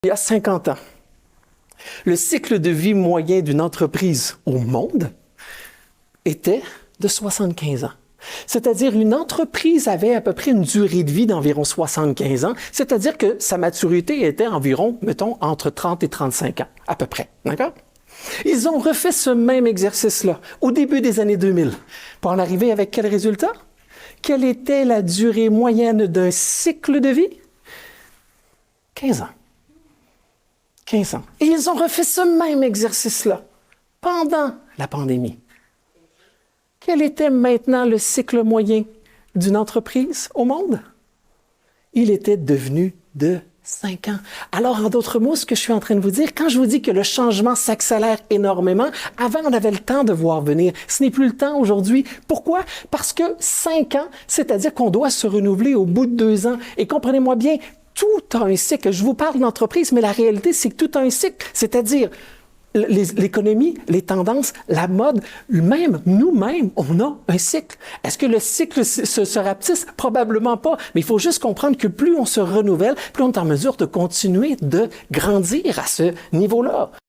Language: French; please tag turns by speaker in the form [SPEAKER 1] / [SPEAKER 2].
[SPEAKER 1] Il y a 50 ans, le cycle de vie moyen d'une entreprise au monde était de 75 ans. C'est-à-dire une entreprise avait à peu près une durée de vie d'environ 75 ans, c'est-à-dire que sa maturité était environ, mettons, entre 30 et 35 ans, à peu près. D'accord? Ils ont refait ce même exercice-là au début des années 2000 pour en arriver avec quel résultat? Quelle était la durée moyenne d'un cycle de vie? 15 ans. 15 ans. Et ils ont refait ce même exercice-là pendant la pandémie. Quel était maintenant le cycle moyen d'une entreprise au monde? Il était devenu de 5 ans. Alors, en d'autres mots, ce que je suis en train de vous dire, quand je vous dis que le changement s'accélère énormément, avant, on avait le temps de voir venir. Ce n'est plus le temps aujourd'hui. Pourquoi? Parce que 5 ans, c'est-à-dire qu'on doit se renouveler au bout de 2 ans. Et comprenez-moi bien, tout a un cycle. Je vous parle d'entreprise, mais la réalité, c'est que tout a un cycle. C'est-à-dire, l'économie, les tendances, la mode, même nous-mêmes, on a un cycle. Est-ce que le cycle se rapetisse? Probablement pas. Mais il faut juste comprendre que plus on se renouvelle, plus on est en mesure de continuer de grandir à ce niveau-là.